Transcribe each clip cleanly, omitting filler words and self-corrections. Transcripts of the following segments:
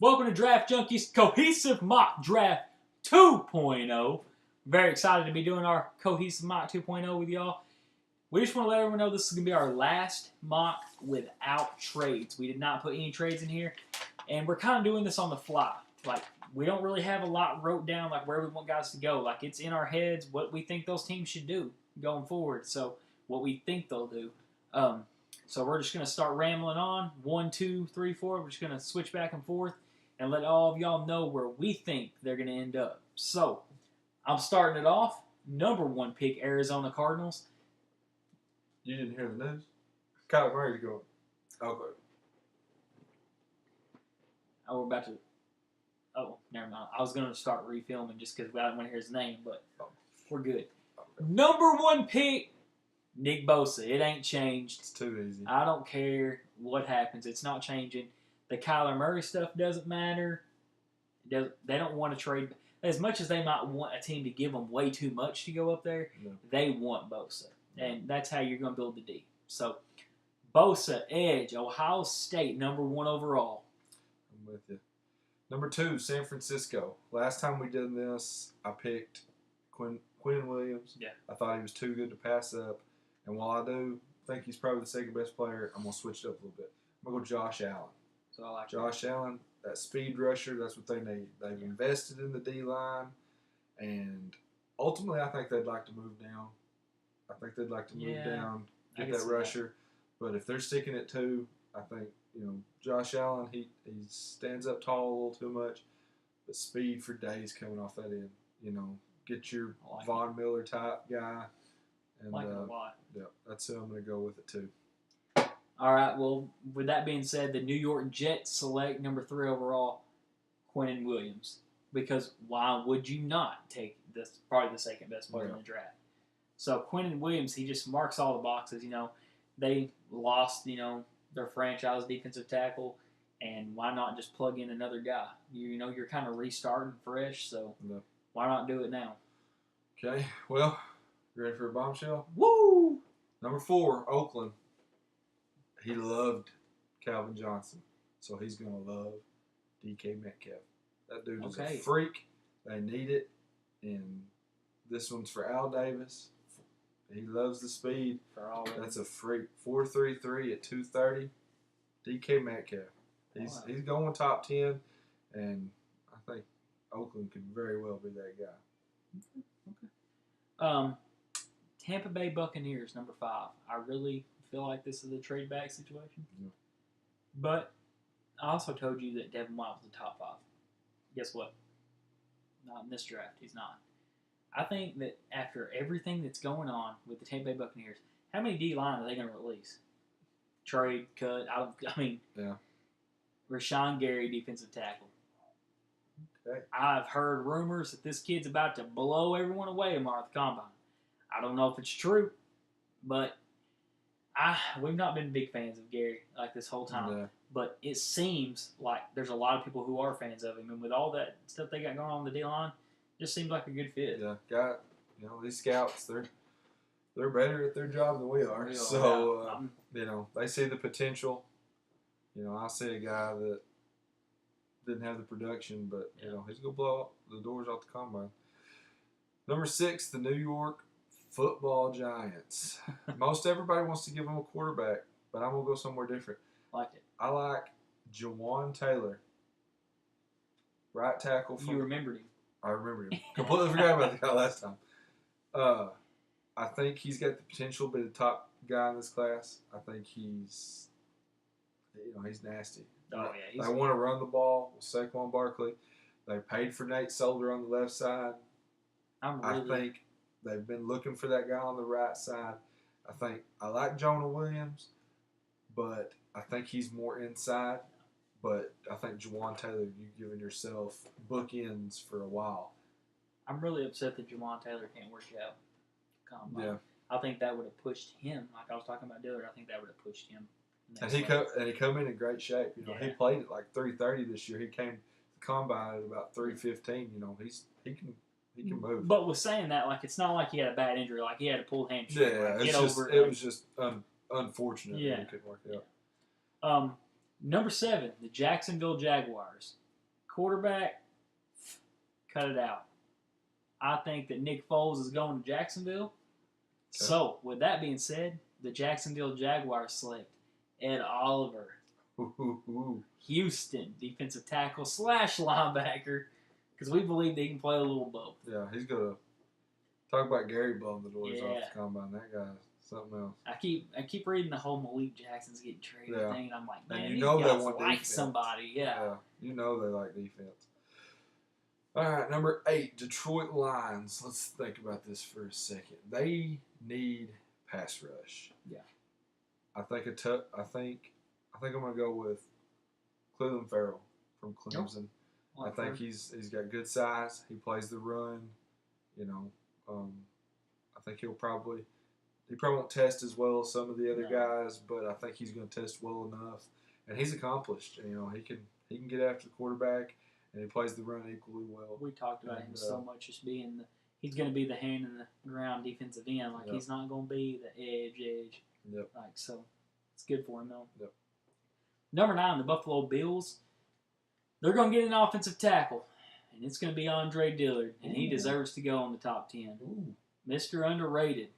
Welcome to Draft Junkies Cohesive Mock Draft 2.0. Very excited to be doing our Cohesive Mock 2.0 with y'all. We just want to let everyone know this is going to be our last mock without trades. We did not put any trades in here, and we're kind of doing this on the fly. Like, we don't really have a lot wrote down, like, where we want guys to go. Like, it's in our heads what we think those teams should do going forward. So, what we think they'll do. So, we're just going to start rambling on. 1, 2, 3, 4. We're just going to switch back and forth and let all of y'all know where we think they're going to end up. So, I'm starting it off. Number 1 pick, Arizona Cardinals. You didn't hear the news? Kyler Murray's going. Okay. Oh, we're about to... Oh, never mind. I was going to start refilming just because I didn't want to hear his name, but we're good. Okay. Number 1 pick, Nick Bosa. It ain't changed. It's too easy. I don't care what happens. It's not changing. The Kyler Murray stuff doesn't matter. They don't want to trade. As much as they might want a team to give them way too much to go up there, they want Bosa. And that's how you're going to build the D. So, Bosa, edge, Ohio State, number 1 overall. I'm with you. Number 2, San Francisco. Last time we did this, I picked Quinn Williams. Yeah. I thought he was too good to pass up. And while I do think he's probably the second best player, I'm going to switch it up a little bit. I'm going to go Josh Allen. So I like Josh Allen, that speed rusher, that's what they need. They've invested in the D-line. And ultimately, I think they'd like to move down. I think they'd like to move down, get that rusher. But if they're sticking at 2, I think, Josh Allen, he stands up tall a little too much. But speed for days coming off that end. Get your Von Miller type guy. And, like it a lot. Yeah, that's who I'm going to go with it too. All right, well, with that being said, the New York Jets select number 3 overall, Quinn Williams. Because why would you not take this, probably the second best player in the draft? So Quinn Williams, he just marks all the boxes. They lost, their franchise defensive tackle, and why not just plug in another guy? You're kind of restarting fresh, so why not do it now? Okay, well, you ready for a bombshell? Woo! Number 4, Oakland. He loved Calvin Johnson, so he's going to love DK Metcalf. That dude is a freak. They need it, and this one's for Al Davis. He loves the speed. That's a freak. 4.33 at 230. DK Metcalf. He's going top 10, and I think Oakland could very well be that guy. Okay. Tampa Bay Buccaneers, number 5. I really feel like this is a trade back situation. Yeah. But I also told you that Devin White was the top 5. Guess what? Not in this draft. He's not. I think that after everything that's going on with the Tampa Bay Buccaneers, how many D-line are they going to release? Trade, cut, Rashawn Gary, defensive tackle. Okay. I've heard rumors that this kid's about to blow everyone away tomorrow at the Combine. I don't know if it's true, but we've not been big fans of Gary like this whole time. Yeah. But it seems like there's a lot of people who are fans of him, and with all that stuff they got going on the D-line, just seems like a good fit. Yeah, these scouts, they're better at their job than we are. So, they see the potential. I see a guy that didn't have the production, but, he's going to blow up the doors off the Combine. Number 6, the New York Football Giants. Most everybody wants to give them a quarterback, but I'm going to go somewhere different. Like it. I like Jawan Taylor, right tackle. You remembered him. I remember him. Completely forgot about the guy last time. I think he's got the potential to be the top guy in this class. I think he's nasty. Oh, yeah. They want to run the ball with Saquon Barkley. They paid for Nate Solder on the left side. I think they've been looking for that guy on the right side. I like Jonah Williams, but I think he's more inside. But I think Jawan Taylor, you've given yourself bookends for a while. I'm really upset that Jawan Taylor can't work out. Yeah. I think that would have pushed him. Like I was talking about Dillard, I think that would have pushed him. And he come in great shape. He played at like 3:30 this year. He came to the Combine at about 3:15. He can move. But with saying that, like it's not like he had a bad injury. Like he had a pulled hamstring. Yeah, like, it was just unfortunate that he couldn't work out. Number 7, the Jacksonville Jaguars. Quarterback, cut it out. I think that Nick Foles is going to Jacksonville. Okay. So, with that being said, the Jacksonville Jaguars select Ed Oliver. Houston, defensive tackle / linebacker, because we believe they can play a little both. Yeah, he's going to talk about Gary blowing the doors off the combine. That guy's something else. I keep reading the whole Malik Jackson's getting traded thing, and I'm like, man, and these guys they want like defense. somebody. Yeah, you know they like defense. All right, number 8, Detroit Lions. Let's think about this for a second. They need pass rush. Yeah. I think I'm gonna go with Cleveland Farrell from Clemson. I think he's got good size. He plays the run. You know, I think he probably won't test as well as some of the other guys, but I think he's going to test well enough. And he's accomplished. You know, he can get after the quarterback, and he plays the run equally well. We talked about him so much as being he's going to be the hand in the ground defensive end. Like he's not going to be the edge. Yep. Like so, it's good for him though. Yep. Number 9, the Buffalo Bills. They're going to get an offensive tackle, and it's going to be Andre Dillard, and he deserves to go in the top 10. Mr. Underrated.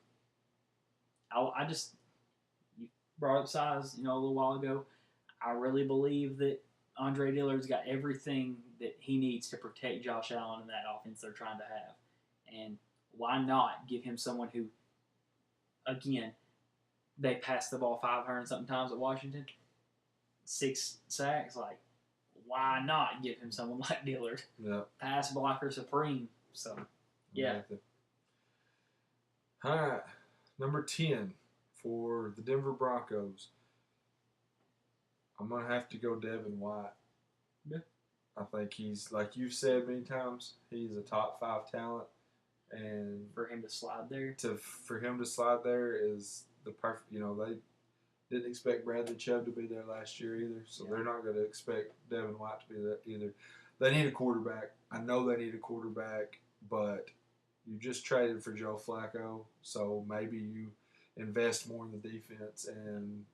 You brought up size, a little while ago. I really believe that Andre Dillard's got everything that he needs to protect Josh Allen in that offense they're trying to have. And why not give him someone who, again, they passed the ball 500-something times at Washington, 6 sacks. Like, why not give him someone like Dillard? Yeah. Pass blocker supreme. So, yeah. All right. Number 10 for the Denver Broncos. I'm going to have to go Devin White. Yeah. I think he's, like you've said many times, he's a top 5 talent. And for him to slide there? For him to slide there is the perfect, they didn't expect Bradley Chubb to be there last year either, so they're not going to expect Devin White to be there either. They need a quarterback. I know they need a quarterback, but you just traded for Joe Flacco, so maybe you invest more in the defense. And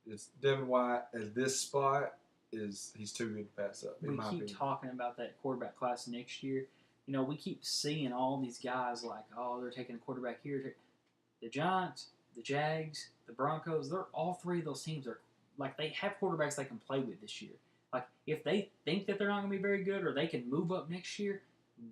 it's Devin White at this spot he's too good to pass up. We keep talking about that quarterback class next year. We keep seeing all these guys like, they're taking a quarterback here. The Giants, the Jags, the Broncos, they're all 3 of those teams are like they have quarterbacks they can play with this year. Like if they think that they're not going to be very good or they can move up next year,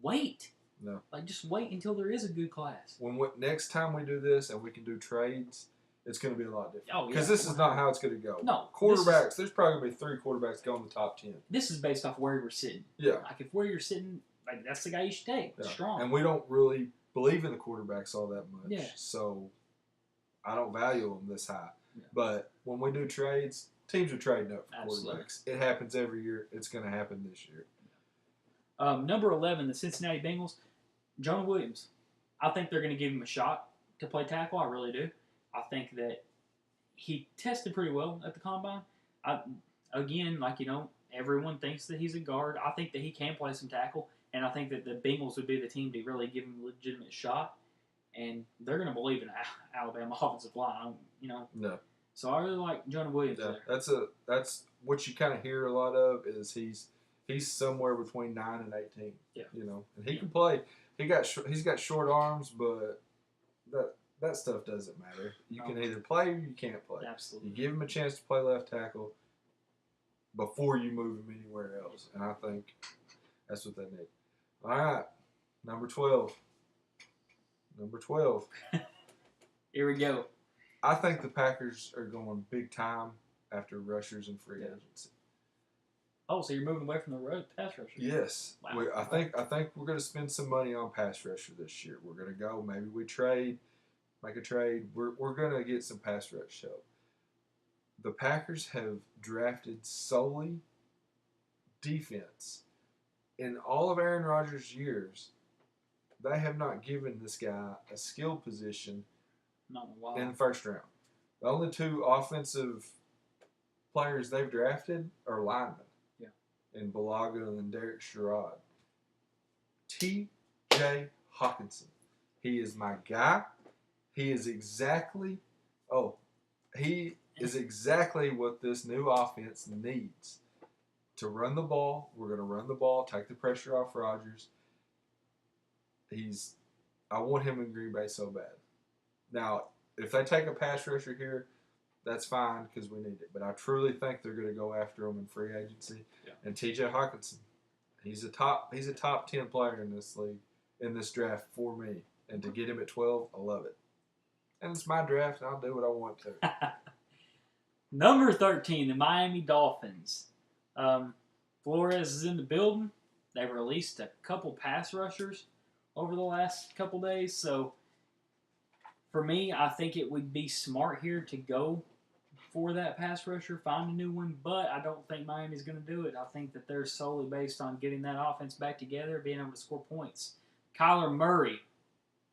wait. No. Like just wait until there is a good class. Next time we do this and we can do trades, it's going to be a lot different. Oh, yeah. Because this is not how it's going to go. No. Quarterbacks, there's probably going to be 3 quarterbacks going in the top 10. This is based off where we're sitting. Yeah. Like if where you're sitting, like that's the guy you should take. Yeah. Strong. And we don't really believe in the quarterbacks all that much. Yeah. So I don't value them this high. Yeah. But when we do trades, teams are trading up for Absolutely. Quarterbacks. It happens every year. It's going to happen this year. Number 11, the Cincinnati Bengals, Jonah Williams. I think they're going to give him a shot to play tackle. I really do. I think that he tested pretty well at the combine. Everyone thinks that he's a guard. I think that he can play some tackle, and I think that the Bengals would be the team to really give him a legitimate shot. And they're going to believe in Alabama offensive line, No. So I really like Jonah Williams there. That's what you kind of hear a lot of is he's somewhere between 9 and 18. Yeah. And he can play. He's got short arms, but that stuff doesn't matter. You can either play or you can't play. Absolutely. You give him a chance to play left tackle before you move him anywhere else, and I think that's what they need. All right, number 12. Here we go. I think the Packers are going big time after rushers and free agency. Oh, so you're moving away from the pass rusher? Yes. Wow. I think we're going to spend some money on pass rusher this year. We're going to go. Maybe we make a trade. We're going to get some pass rush help. The Packers have drafted solely defense. In all of Aaron Rodgers' years, they have not given this guy a skill position in the first round. The only 2 offensive players they've drafted are linemen. Yeah. In Balaga and Derek Sherrod. T.J. Hawkinson. He is my guy. He is exactly what this new offense needs to run the ball. We're going to run the ball, take the pressure off Rodgers. I want him in Green Bay so bad. Now, if they take a pass rusher here, that's fine because we need it. But I truly think they're going to go after him in free agency. Yeah. And T.J. Hockenson, he's a top 10 player in this league, in this draft for me. And to get him at 12, I love it. And it's my draft, and I'll do what I want to. Number 13, the Miami Dolphins. Flores is in the building. They've released a couple pass rushers over the last couple days. So, for me, I think it would be smart here to go for that pass rusher, find a new one. But I don't think Miami's going to do it. I think that they're solely based on getting that offense back together, being able to score points. Kyler Murray,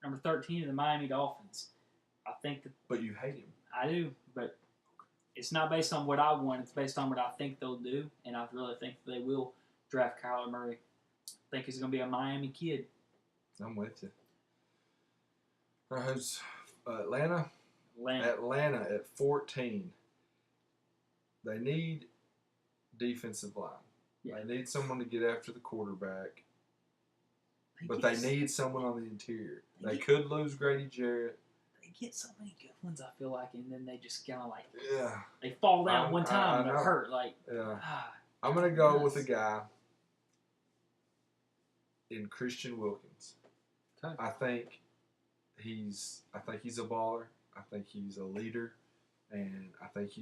number 13 of the Miami Dolphins. I think that. But you hate him. I do, but it's not based on what I want. It's based on what I think they'll do, and I really think they will draft Kyler Murray. I think he's going to be a Miami kid. I'm with you. All right, who's Atlanta? Atlanta at 14. They need defensive line. Yeah. They need someone to get after the quarterback. But they need someone on the interior. They could lose Grady Jarrett. They get so many good ones, I feel like, and then they just kind of yeah. They fall down one time and they're hurt. I'm going to go with a guy in Christian Wilkins. Okay. I think he's a baller. I think he's a leader. And I think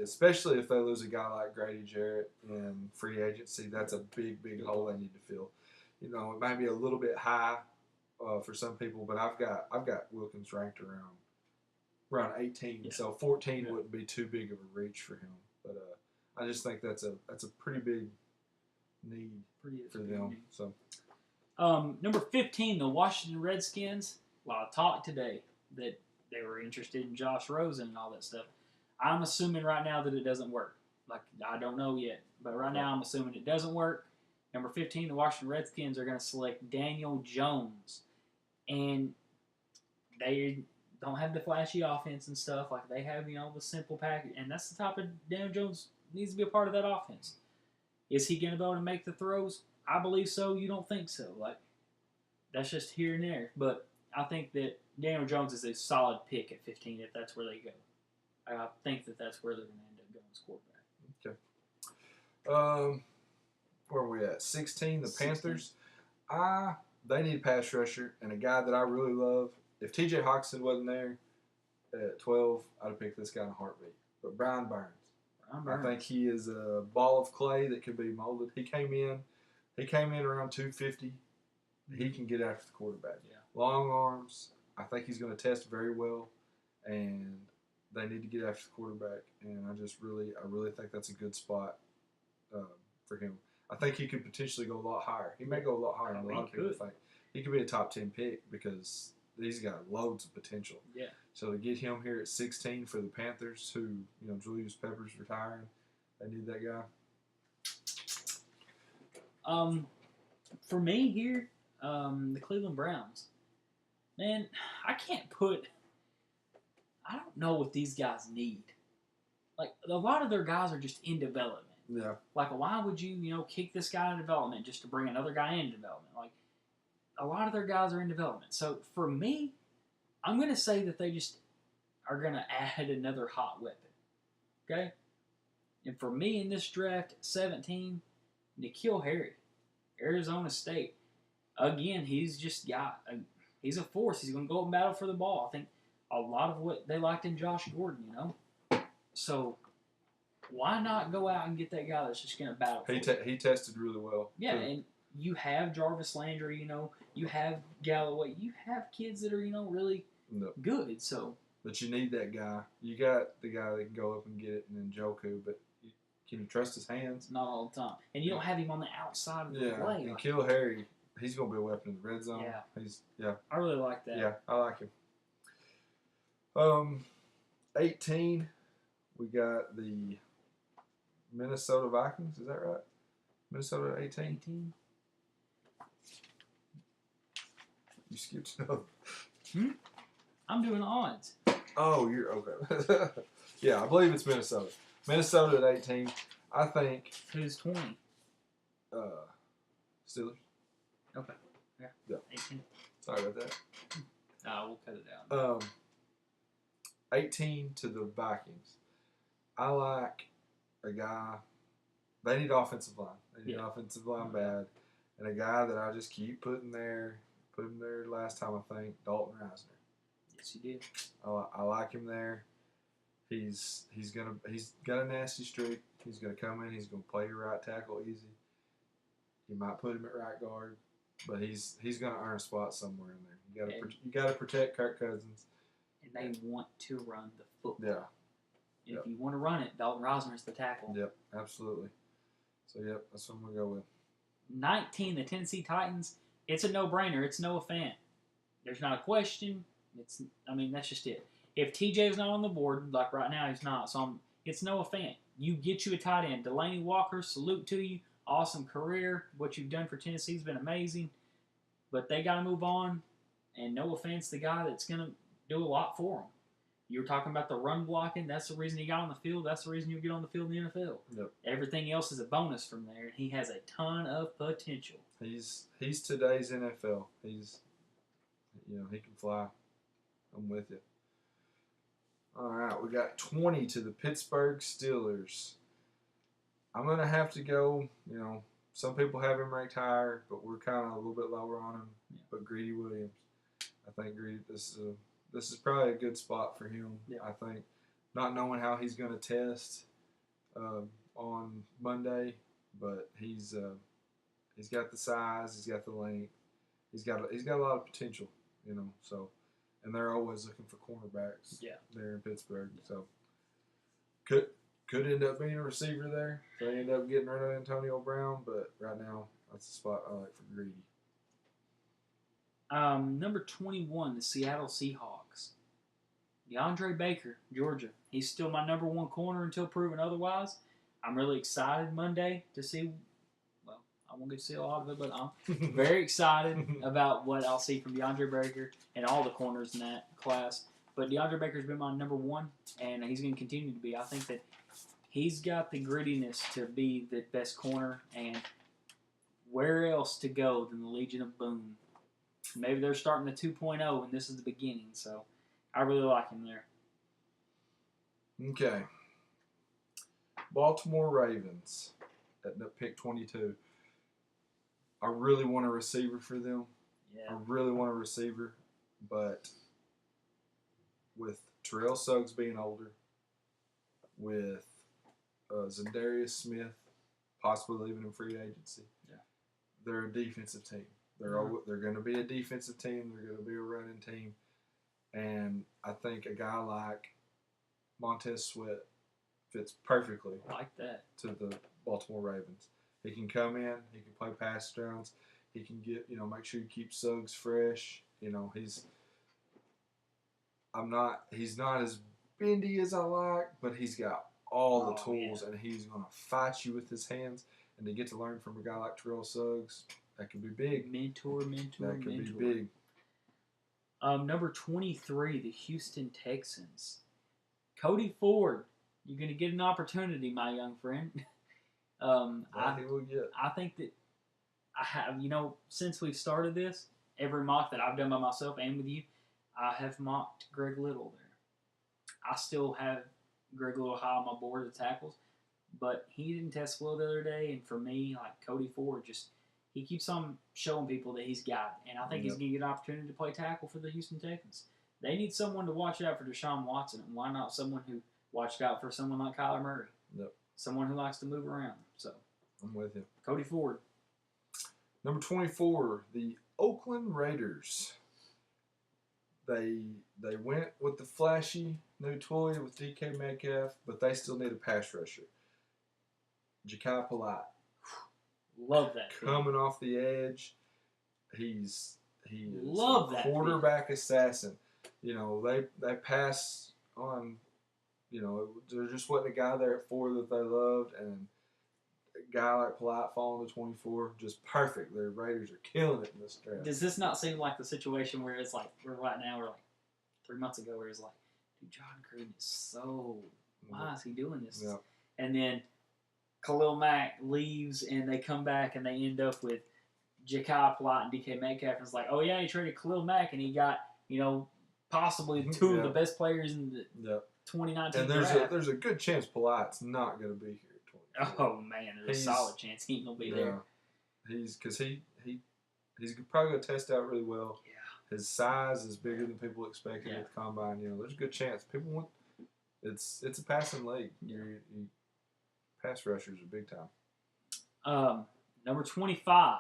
especially if they lose a guy like Grady Jarrett in free agency, that's a big, big hole they need to fill. It might be a little bit high for some people, but I've got Wilkins ranked around 18, so 14 wouldn't be too big of a reach for him. But I just think that's a pretty big need for them. So, number 15, the Washington Redskins. A lot of talk today that they were interested in Josh Rosen and all that stuff. I'm assuming right now that it doesn't work. I don't know yet, but right now I'm assuming it doesn't work. Number 15, the Washington Redskins are going to select Daniel Jones. And they don't have the flashy offense and stuff. They have, the simple package. And that's the type of Daniel Jones needs to be a part of that offense. Is he going to be able to make the throws? I believe so. You don't think so. That's just here and there. But I think that Daniel Jones is a solid pick at 15 if that's where they go. I think that that's where they're going to end up going as quarterback. Okay. Where are we at? 16, the Panthers. They need a pass rusher and a guy that I really love. If T.J. Hockenson wasn't there at 12, I'd have picked this guy in a heartbeat. But Brian Burns. I think he is a ball of clay that can be molded. He came in around 250. He can get after the quarterback. Yeah. Long arms. I think he's going to test very well, and they need to get after the quarterback. And I really think that's a good spot for him. I think he could potentially go a lot higher. He may go a lot higher than a lot of people think. He could be a top 10 pick because he's got loads of potential. Yeah. So to get him here at 16 for the Panthers, who, Julius Peppers retiring, they need that guy. For me here, the Cleveland Browns. Man, I don't know what these guys need. A lot of their guys are just in development. Yeah. Why would you, kick this guy in development just to bring another guy in development? A lot of their guys are in development. So, for me, I'm going to say that they just are going to add another hot weapon. Okay? And for me in this draft, 17, N'Keal Harry, Arizona State. Again, he's he's a force. He's going to go and battle for the ball. I think a lot of what they liked in Josh Gordon, So, why not go out and get that guy that's just going to battle for it? He tested really well. Yeah, and you have Jarvis Landry, you have Galloway. You have kids that are, really good. So, but you need that guy. You got the guy that can go up and get it, and then Njoku, but can you trust his hands? Not all the time. And you don't have him on the outside of the play. And N'Keal Harry, he's going to be a weapon in the red zone. Yeah. I really like that. Yeah, I like him. 18, we got the Minnesota Vikings. Is that right? Minnesota 18? 18. You skipped up. I'm doing odds. Oh, you're okay. Yeah, I believe it's Minnesota. Minnesota at 18. I think. Who's 20? Steelers. Okay. Yeah. 18. Sorry about that. We'll cut it down. 18 to the Vikings. I like a guy. They need offensive line. They need offensive line bad. And a guy that I just keep putting there last time, I think, Dalton Reisner. Yes, you did. I like him there. He's got a nasty streak. He's gonna come in. He's gonna play your right tackle easy. You might put him at right guard, but he's gonna earn a spot somewhere in there. You gotta protect Kirk Cousins. And they want to run the football. Yeah. If you want to run it, Dalton Reisner is the tackle. Yep, absolutely. So that's what I'm gonna go with. 19, the Tennessee Titans. It's a no-brainer. It's Noah Fant. There's not a question. That's just it. If TJ's not on the board, like right now he's not, so it's Noah Fant. You get you a tight end. Delaney Walker, salute to you. Awesome career. What you've done for Tennessee has been amazing. But they got to move on, and Noah Fant's the guy that's going to do a lot for them. You were talking about the run blocking. That's the reason he got on the field. That's the reason you get on the field in the NFL. Yep. Everything else is a bonus from there, and he has a ton of potential. He's today's NFL. He can fly. I'm with you. All right, we got 20 to the Pittsburgh Steelers. I'm going to have to go, some people have him ranked higher, but we're kind of a little bit lower on him. Yeah. But Greedy Williams, I think this is probably a good spot for him. Yeah. I think, not knowing how he's going to test on Monday, but he's got the size, he's got the length, he's got a lot of potential, so. And they're always looking for cornerbacks there in Pittsburgh. Yeah. So could end up being a receiver there. They end up getting rid of Antonio Brown, but right now that's the spot I like for Greedy. Number 21, the Seattle Seahawks. DeAndre Baker, Georgia. He's still my number one corner until proven otherwise. I'm really excited Monday to see. Well, I won't get to see a lot of it, but I'm very excited about what I'll see from DeAndre Baker and all the corners in that class. But DeAndre Baker's been my number one, and he's going to continue to be. I think that he's got the grittiness to be the best corner, and where else to go than the Legion of Boom? Maybe they're starting the 2.0, and this is the beginning. So I really like him there. Okay. Baltimore Ravens at pick 22. I really want a receiver for them. Yeah. I really want a receiver, but with Terrell Suggs being older, with Zadarius Smith possibly leaving in free agency, they're a defensive team. They're going to be a defensive team. They're going to be a running team. And I think a guy like Montez Sweat fits perfectly like that to the Baltimore Ravens. He can come in. He can play pass downs. He can get, make sure you keep Suggs fresh. He's not as bendy as I like, but he's got all the tools, and he's going to fight you with his hands. And to get to learn from a guy like Terrell Suggs, that could be big. Mentor. That could be big. Number 23, the Houston Texans. Cody Ford, you're going to get an opportunity, my young friend. He will get. I think that I have, since we've started this, every mock that I've done by myself and with you, I have mocked Greg Little there. I still have Greg Little high on my board of tackles, but he didn't test well the other day, and for me, like Cody Ford, he keeps on showing people that he's got it, and I think he's going to get an opportunity to play tackle for the Houston Texans. They need someone to watch out for Deshaun Watson, and why not someone who watched out for someone like Kyler Murray? Yep. Someone who likes to move around. So I'm with you. Cody Ford. Number 24, the Oakland Raiders. They went with the flashy new toy with DK Metcalf, but they still need a pass rusher. Ja'Kai Polite. Love that. Coming off the edge. He is Love a quarterback assassin. They pass on, there just wasn't a guy there at 4 that they loved, and a guy like Polite falling to 24, just perfect. The Raiders are killing it in this draft. Does this not seem like the situation where it's like, we're like 3 months ago, where it's like, dude, John Green is so, why is he doing this? Yep. And then Khalil Mack leaves and they come back and they end up with Ja'Kai Polite and DK Metcalf. And it's like, oh yeah, he traded Khalil Mack and he got, possibly two of the best players in the 2019 draft. And there's a good chance Polite's not going to be here at 2020. Oh man, there's a solid chance he ain't gonna be there. He's probably going to test out really well. Yeah. His size is bigger than people expected at the combine. There's a good chance people want. It's a passing league. Pass rushers are big time. Number 25,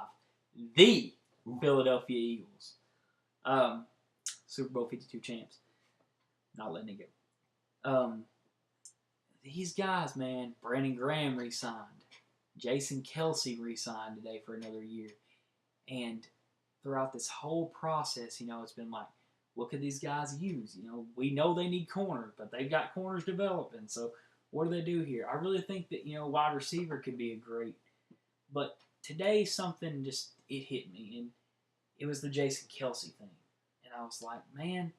the Philadelphia Eagles, Super Bowl 52 champs. Not letting it go. These guys, man, Brandon Graham re-signed. Jason Kelsey re-signed today for another year. And throughout this whole process, it's been like, what could these guys use? We know they need corners, but they've got corners developing. So what do they do here? I really think that, wide receiver could be a great. But today something it hit me. And it was the Jason Kelsey thing. And I was like, man,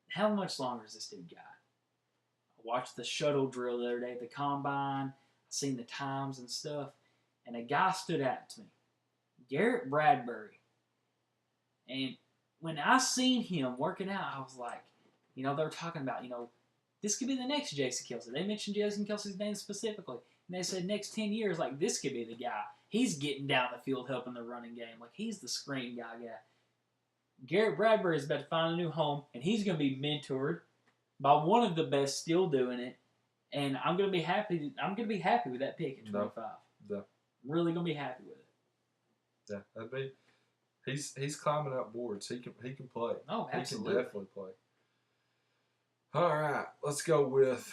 how much longer is this dude got? I watched the shuttle drill the other day at the combine. I seen the times and stuff. And a guy stood out to me. Garrett Bradbury. And when I seen him working out, I was like, they were talking about, this could be the next Jason Kelsey. They mentioned Jason Kelsey's name specifically. And they said next 10 years, like, this could be the guy. He's getting down the field helping the running game. Like, he's the screen guy. Garrett Bradbury is about to find a new home, and he's going to be mentored by one of the best still doing it. And I'm going to be happy. I'm going to be happy with that pick at 25. No. Really going to be happy with it. Yeah, that'd be. He's climbing up boards. He can play. Oh, absolutely. He can definitely play. All right, let's go with.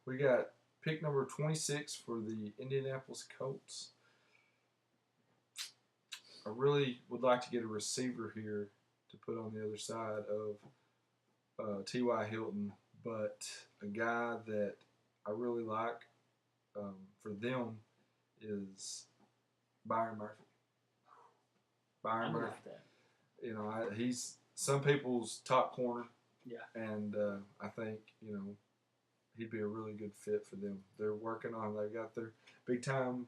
We got pick number 26 for the Indianapolis Colts. I really would like to get a receiver here to put on the other side of T.Y. Hilton, but a guy that I really like for them is Byron Murphy. Byron Murphy. Like that. He's some people's top corner. Yeah. And I think, he'd be a really good fit for them. They're working on, they've got their big time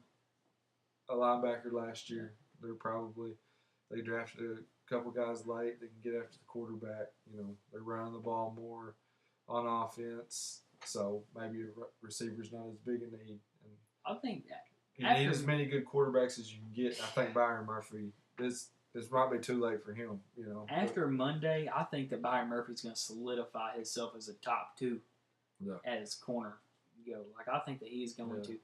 linebacker last year. They drafted a couple guys late. They can get after the quarterback. They're running the ball more on offense. So maybe a receiver's not as big a need. And I think that. You need as many good quarterbacks as you can get. I think Byron Murphy, this might be too late for him. After Monday, I think that Byron Murphy's going to solidify himself as a top 2 as corner go. Like, I think that he's going to.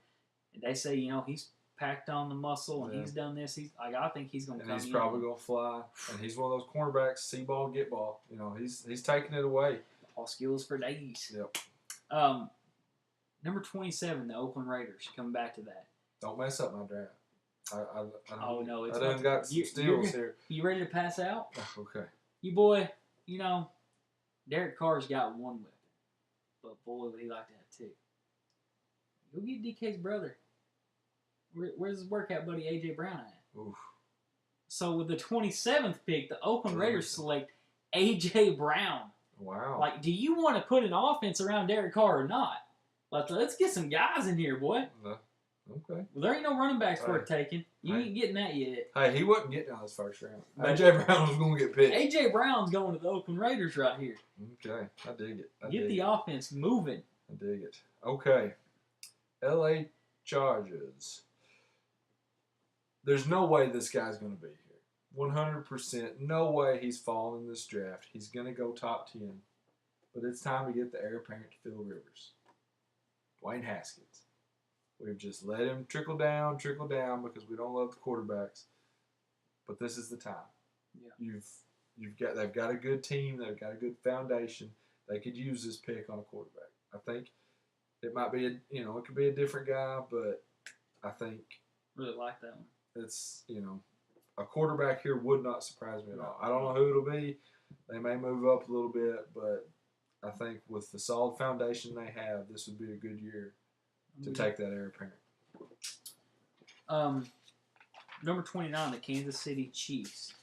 And they say, he's packed on the muscle and he's done this. I think he's going to come in. And he's probably going to fly. And he's one of those cornerbacks, see ball, get ball. He's taking it away. All skills for days. Yep. Number 27, the Oakland Raiders. Coming back to that. Don't mess up my draft. I It's done got some steals here. You ready to pass out? Okay. You boy, Derek Carr's got one weapon. But boy, would he like to have 2. Go get DK's brother. Where's his workout buddy AJ Brown at? Oof. So with the 27th pick, the Oakland Raiders select AJ Brown. Wow. Like, do you want to put an offense around Derek Carr or not? Let's get some guys in here, boy. Okay. Well, there ain't no running backs worth taking. You ain't getting that yet. Hey, he wasn't getting out of his first round. AJ Brown was going to get picked. AJ Brown's going to the Oakland Raiders right here. Okay. I dig it. Get the offense moving. I dig it. Okay. L.A. Chargers. There's no way this guy's going to be here. 100%. No way he's falling in this draft. He's going to go top 10. But it's time to get the heir apparent to Phil Rivers. Dwayne Haskins. We've just let him trickle down because we don't love the quarterbacks. But this is the time. Yeah. They've got a good team, they've got a good foundation. They could use this pick on a quarterback. I think it might be it could be a different guy, but I think really like that one. It's a quarterback here would not surprise me at all. I don't know who it'll be. They may move up a little bit, but I think with the solid foundation they have, this would be a good year to take that heir apparent. Number 29, the Kansas City Chiefs.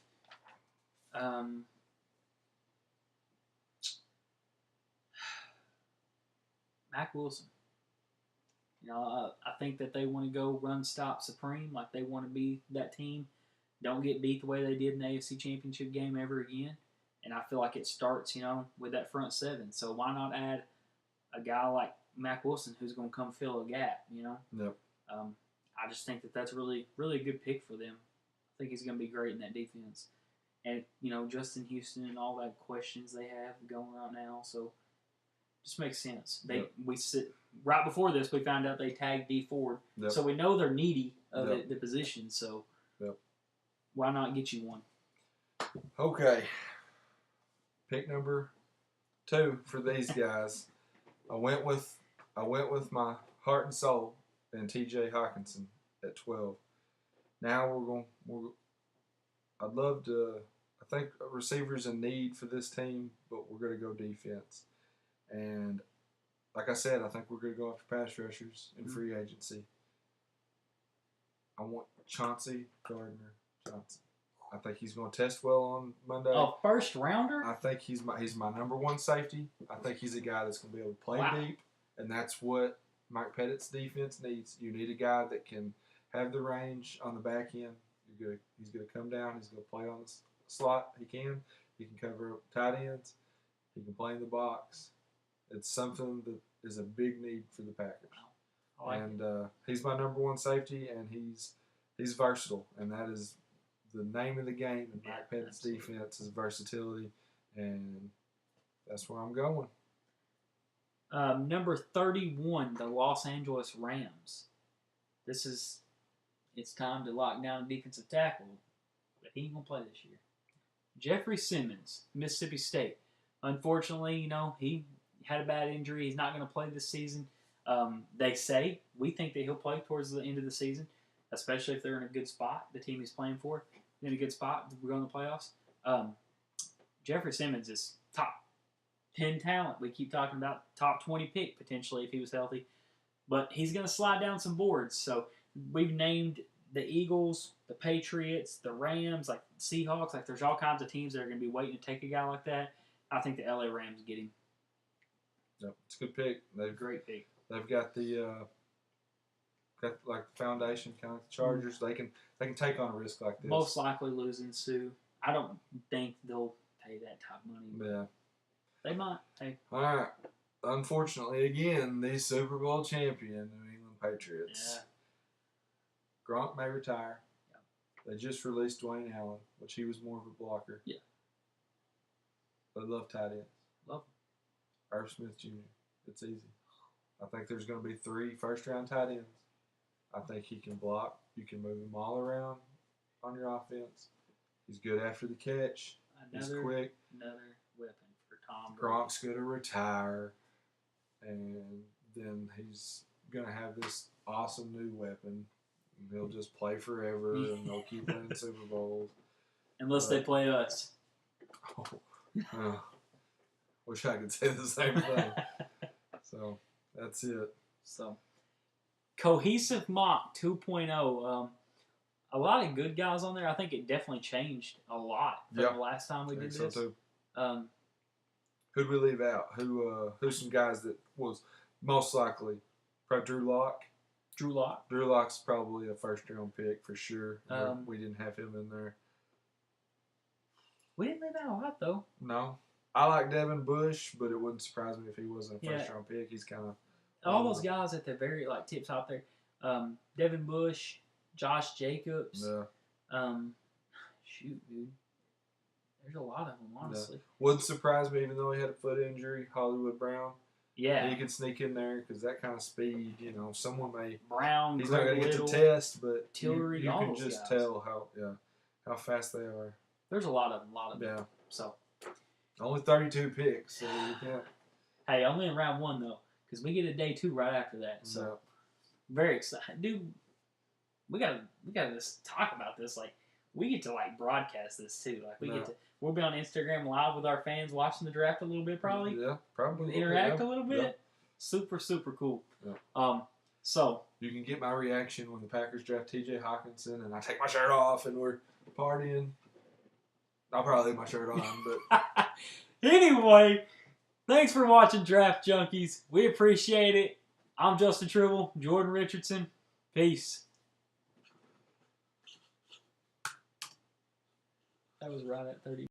Mack Wilson. I think that they want to go run stop supreme, like they want to be that team. Don't get beat the way they did in the AFC Championship game ever again. And I feel like it starts, with that front seven. So why not add a guy like Mack Wilson who's going to come fill a gap, Yep. I just think that that's really, really a good pick for them. I think he's going to be great in that defense. And, Justin Houston and all that questions they have going on now. So just makes sense. Right before this, we found out they tagged D Ford. Yep. So we know they're needy of the position. So why not get you one? Okay. Pick number 2 for these guys. I went with my heart and soul and T.J. Hockenson at 12. Now I'd love to. I think receivers in need for this team, but we're going to go defense. And like I said, I think we're going to go after pass rushers in free agency. I want Chauncey Gardner-Johnson. I think he's going to test well on Monday. Oh, first rounder? I think he's my number one safety. I think he's a guy that's going to be able to play deep, and that's what Mike Pettit's defense needs. You need a guy that can have the range on the back end. He's going to come down. He's going to play on the slot. He can cover up tight ends. He can play in the box. It's something that is a big need for the Packers. He's my number one safety, and he's versatile, and that is the name of the game in Mike Pettit's defense is versatility, and that's where I'm going. Number 31, the Los Angeles Rams. It's time to lock down a defensive tackle, but he ain't going to play this year. Jeffrey Simmons, Mississippi State. Unfortunately, he had a bad injury. He's not going to play this season. We think that he'll play towards the end of the season, especially if they're in a good spot, the team he's playing for. In a good spot, we're going to the playoffs. Jeffrey Simmons is top 10 talent. We keep talking about top 20 pick potentially if he was healthy. But he's going to slide down some boards. So we've named the Eagles, the Patriots, the Rams, like Seahawks. Like there's all kinds of teams that are going to be waiting to take a guy like that. I think the LA Rams get him. Yep, it's a good pick. Great pick. They've got the foundation kind of Chargers. They can take on a risk like this. Most likely losing Sue. I don't think they'll pay that type of money. Yeah. They might. Hey. All right. Unfortunately, again, the Super Bowl champion New England Patriots. Yeah. Gronk may retire. Yeah. They just released Dwayne Allen, which he was more of a blocker. Yeah. They love tight ends. Love them. Irv Smith Jr. It's easy. I think there's going to be 3 first-round tight ends. I think he can block. You can move him all around on your offense. He's good after the catch. He's quick. Another weapon for Tom. Gronk's going to retire, and then he's going to have this awesome new weapon. And he'll just play forever, and they'll keep winning Super Bowls. Unless they play us. Wish I could say the same thing. So, that's it. So, Cohesive Mock 2.0. A lot of good guys on there. I think it definitely changed a lot from the last time we did this. So too. Who'd we leave out? Who's some guys that was most likely? Probably Drew Lock. Drew Lock. Drew Lock's probably a first-round pick for sure. We didn't have him in there. We didn't leave out a lot, though. No. I like Devin Bush, but it wouldn't surprise me if he wasn't a first-round pick. He's kind of... All those guys at the very, tips out there. Devin Bush, Josh Jacobs. Yeah. Shoot, dude. There's a lot of them, honestly. Yeah. Wouldn't surprise me, even though he had a foot injury, Hollywood Brown. Yeah. He could sneak in there because that kind of speed, someone may... Brown, he's not going to get to test, but Tillery, you can just tell how fast they are. There's a lot of them. Yeah. So. Only 32 picks, so you can't... Hey, only in round 1, though, because we get a day 2 right after that. So, very excited. Dude, we gotta just talk about this. We get to, broadcast this, too. We'll be on Instagram Live with our fans watching the draft a little bit, probably. Yeah, probably. Interact a little bit. Yeah. Super, super cool. Yeah. So. You can get my reaction when the Packers draft T.J. Hockenson and I take my shirt off and we're partying. I'll probably leave my shirt on, but... Anyway, thanks for watching Draft Junkies. We appreciate it. I'm Justin Tribble, Jordan Richardson. Peace. That was right at 30.